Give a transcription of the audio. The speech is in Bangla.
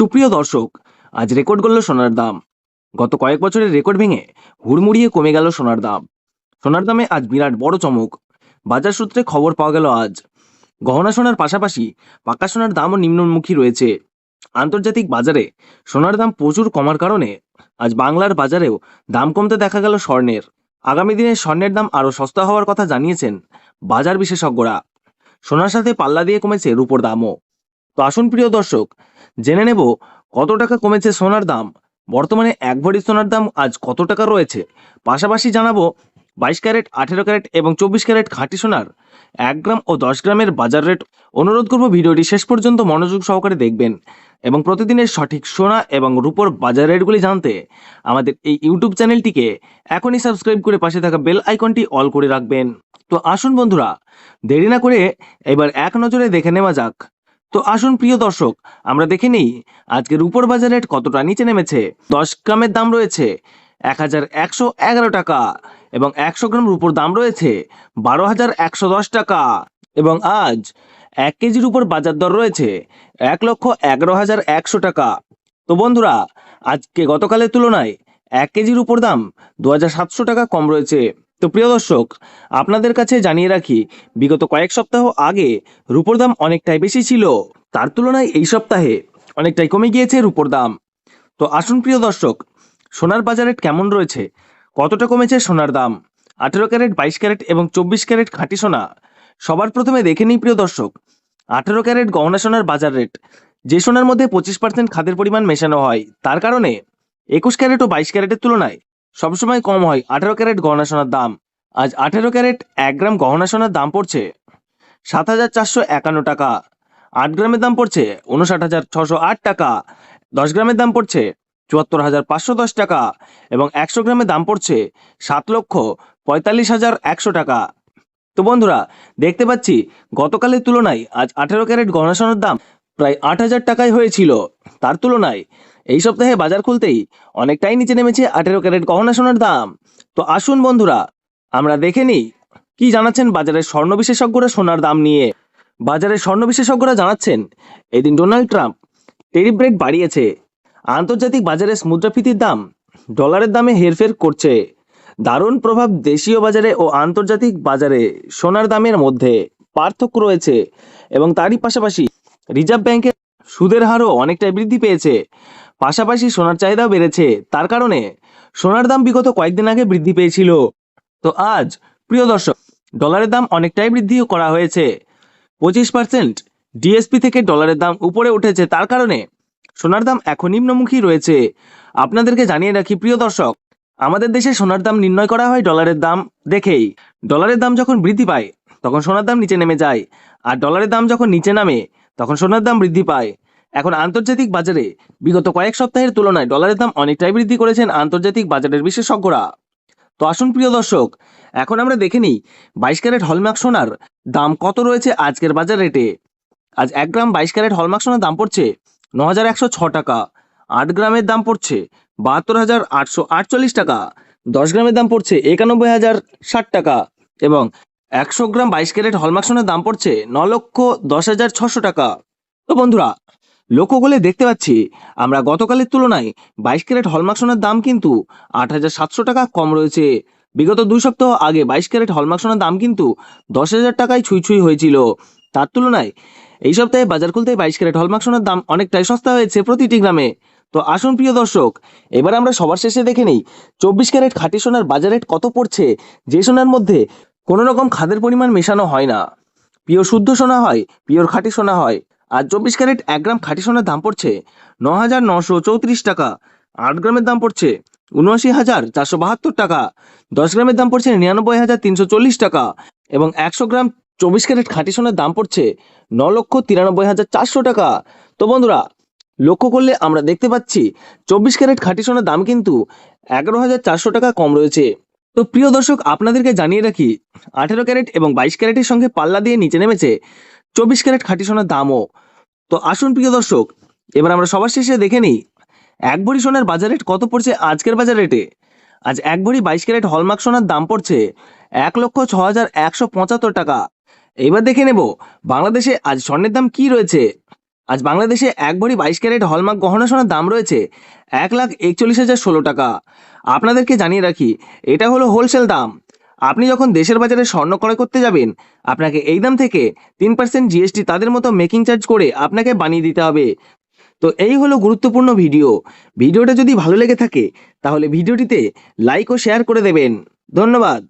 সুপ্রিয় দর্শক, আজ রেকর্ড করল সোনার দাম। গত কয়েক বছরের রেকর্ড ভেঙে হুড়মুড়িয়ে কমে গেল সোনার দাম। সোনার দামে আজ বিরাট বড় চমক। বাজার সূত্রে খবর পাওয়া গেল আজ গহনা সোনার পাশাপাশি পাকা সোনার দামও নিম্নমুখী রয়েছে। আন্তর্জাতিক বাজারে সোনার দাম প্রচুর কমার কারণে আজ বাংলার বাজারেও দাম কমতে দেখা গেল স্বর্ণের। আগামী দিনে স্বর্ণের দাম আরও সস্তা হওয়ার কথা জানিয়েছেন বাজার বিশেষজ্ঞরা। সোনার সাথে পাল্লা দিয়ে কমেছে রূপোর দামও। তো আসুন প্রিয় দর্শক, জেনে নেব কত টাকা কমেছে সোনার দাম, বর্তমানে এক ভরি সোনার দাম আজ কত টাকা রয়েছে। পাশাপাশি জানাবো 22 ক্যারেট, 18 ক্যারেট এবং 24 ক্যারেট খাঁটি সোনার 1 গ্রাম ও 10 গ্রামের বাজার রেট। অনুরোধ করব ভিডিওটি শেষ পর্যন্ত মনোযোগ সহকারে দেখবেন এবং প্রতিদিনের সঠিক সোনা এবং রূপোর বাজার রেটগুলি জানতে আমাদের এই ইউটিউব চ্যানেলটিকে এখনই সাবস্ক্রাইব করে পাশে থাকা বেল আইকনটি অল করে রাখবেন। তো আসুন বন্ধুরা, দেরি না করে এবার এক নজরে দেখে নেওয়া যাক। তো আসুন প্রিয় দর্শক, আমরা দেখে নিই আজকে রূপোর বাজার রেট কতটা নিচে নেমেছে। 10 গ্রামের দাম রয়েছে 1111 টাকা এবং 100 গ্রাম রূপোর দাম রয়েছে 12,110 টাকা এবং আজ 1 কেজির উপর বাজার দর রয়েছে 1,11,100 টাকা। তো বন্ধুরা, আজকে গতকালের তুলনায় 1 কেজির উপর দাম 2,700 টাকা কম রয়েছে। তো প্রিয় দর্শক, আপনাদের কাছে জানিয়ে রাখি, বিগত কয়েক সপ্তাহ আগে রূপোর দাম অনেকটাই বেশি ছিল, তার তুলনায় এই সপ্তাহে অনেকটাই কমে গিয়েছে রূপোর দাম। তো আসুন প্রিয় দর্শক, সোনার বাজার রেট কেমন রয়েছে, কতটা কমেছে সোনার দাম। 18 ক্যারেট, 22 ক্যারেট এবং 24 ক্যারেট খাঁটি সোনা। সবার প্রথমে দেখে নিই প্রিয় দর্শক 18 ক্যারেট গহনা সোনার বাজার রেট। যে সোনার মধ্যে 25% খাদের পরিমাণ মেশানো হয়, তার কারণে 21 ক্যারেট ও 22 ক্যারেটের তুলনায় সবসময় কম হয় 18 ক্যারেট গহনা সোনার দাম। আজ 18 ক্যারেট 1 গ্রাম গহনা সোনার দাম পড়ছে 7,451 টাকা। 8 গ্রামের দাম পড়ছে 59,608 টাকা। 10 গ্রামের দাম পড়ছে 74,510 টাকা এবং 100 গ্রামের দাম পড়ছে 7,45,100 টাকা। তো বন্ধুরা, দেখতে পাচ্ছি গতকালের তুলনায় আজ 18 ক্যারেট গহনা সোনার দাম প্রায় 8,000 টাকায় হয়েছিল। তার তুলনায় এই সপ্তাহে বাজার খুলতেই অনেকটাই নিচে নেমেছে 18 ক্যারেট গহনা সোনার দাম। তো আসুন বন্ধুরা, আমরা দেখে নিই কি জানাচ্ছেন বাজারের স্বর্ণ বিশেষজ্ঞরা সোনার দাম নিয়ে। বাজারের স্বর্ণ বিশেষজ্ঞরা জানাচ্ছেন, এদিন ডোনাল্ড ট্রাম্প ট্যারিফ রেট বাড়িয়েছে। আন্তর্জাতিক বাজারে মুদ্রাস্ফীতির দাম ডলারের দামে হেরফের করছে। দারুণ প্রভাব দেশীয় বাজারে ও আন্তর্জাতিক বাজারে সোনার দামের মধ্যে পার্থক্য রয়েছে এবং তারই পাশাপাশি রিজার্ভ ব্যাংকের সুদের হারও অনেকটাই বৃদ্ধি পেয়েছে। পাশাপাশি সোনার চাহিদাও বেড়েছে, তার কারণে সোনার দাম বিগত কয়েকদিন আগে বৃদ্ধি পেয়েছিল। তো আজ প্রিয় দর্শক, ডলারের দাম অনেকটাই বৃদ্ধি করা হয়েছে। 25% ডিএসপি থেকে ডলারের দাম উপরে উঠেছে, তার কারণে সোনার দাম এখন নিম্নমুখী রয়েছে। আপনাদেরকে জানিয়ে রাখি প্রিয় দর্শক, আমাদের দেশে সোনার দাম নির্ণয় করা হয় ডলারের দাম দেখেই। ডলারের দাম যখন বৃদ্ধি পায় তখন সোনার দাম নিচে নেমে যায়, আর ডলারের দাম যখন নিচে নামে তখন সোনার দাম বৃদ্ধি পায়। এখন আন্তর্জাতিক বাজারে বিগত কয়েক সপ্তাহের তুলনায় ডলারের দাম অনেকটাই বৃদ্ধি করেছেন আন্তর্জাতিক বাজারের বিশেষজ্ঞরা। তো আসুন প্রিয় দর্শক, এখন আমরা দেখে নিই 22 ক্যারেট হলমার্ক সোনার দাম কত রয়েছে আজকের বাজার রেটে। আজ 1 গ্রাম 22 ক্যারেট হলমার্ক সোনার দাম পড়ছে 9,106 টাকা। 8 গ্রামের দাম পড়ছে 72,848 টাকা। 10 গ্রামের দাম পড়ছে 91,060 টাকা এবং 100 গ্রাম 22 ক্যারেট হলমার্ক সোনার দাম পড়ছে 9,10,600 টাকা। তো বন্ধুরা, লক্ষ্য করলে দেখতে পাচ্ছি আমরা গতকালের তুলনায় 22 ক্যারেট হলমার্ক সোনার দাম কিন্তু 8,700 টাকা কম রয়েছে। বিগত 2 সপ্তাহ আগে 22 ক্যারেট হলমার্ক সোনার দাম কিন্তু 10,000 টাকায় ছুঁই হয়েছিল। তার তুলনায় এই সপ্তাহে বাজার খুলতে 22 ক্যারেট হলমার্ক সোনার দাম অনেকটাই সস্তা হয়েছে প্রতিটি গ্রামে। তো আসুন প্রিয় দর্শক, এবার আমরা সবার শেষে দেখে নিই 24 ক্যারেট খাঁটি সোনার বাজার রেট কত পড়ছে, যে সোনার মধ্যে কোনো রকম খাদের পরিমাণ মেশানো হয় না, পিওর শুদ্ধ সোনা হয়, পিওর খাঁটি সোনা হয়। আর 24 ক্যারেট 1 গ্রাম খাঁটি সোনার দাম পড়ছে 9,934 টাকা। 8 গ্রামের দাম পড়ছে 79,472 টাকা। 10 গ্রামের দাম পড়ছে 99,340 টাকা এবং 100 গ্রাম 24 ক্যারেট খাঁটি সোনার দাম পড়ছে 9,93,400 টাকা। তো বন্ধুরা, লক্ষ্য করলে আমরা দেখতে পাচ্ছি 24 ক্যারেট খাঁটি সোনার দাম কিন্তু 11,400 টাকা কম রয়েছে। তো প্রিয় দর্শক, আপনাদেরকে জানিয়ে রাখি 18 ক্যারেট এবং 22 ক্যারেটের সঙ্গে পাল্লা দিয়ে নিচে নেমেছে 24 ক্যারেট খাঁটি সোনার দামও। তো আসুন প্রিয় দর্শক, এবার আমরা সবার শেষে দেখে নিই 1 ভরি সোনার বাজার রেট কত পড়ছে আজকের বাজার রেটে। আজ 1 ভরি 22 ক্যারেট হলমার্ক সোনার দাম পড়ছে 1,06,175 টাকা। এবার দেখে নেব বাংলাদেশে আজ স্বর্ণের দাম কি রয়েছে। আজ বাংলাদেশে 1 ভরি 22 ক্যারেট হলমার্ক গহনা সোনার দাম রয়েছে 1,41,016 টাকা। আপনাদেরকে জানিয়ে রাখি, এটা হলো হোলসেল দাম। আপনি যখন দেশের বাজারে স্বর্ণ ক্রয় করতে যাবেন, আপনাকে এই দাম থেকে 3% জিএসটি তাদের মতো মেকিং চার্জ করে আপনাকে বানিয়ে দিতে হবে। তো এই হলো গুরুত্বপূর্ণ ভিডিওটা যদি ভালো লেগে থাকে তাহলে ভিডিওটিতে লাইক ও শেয়ার করে দেবেন। ধন্যবাদ।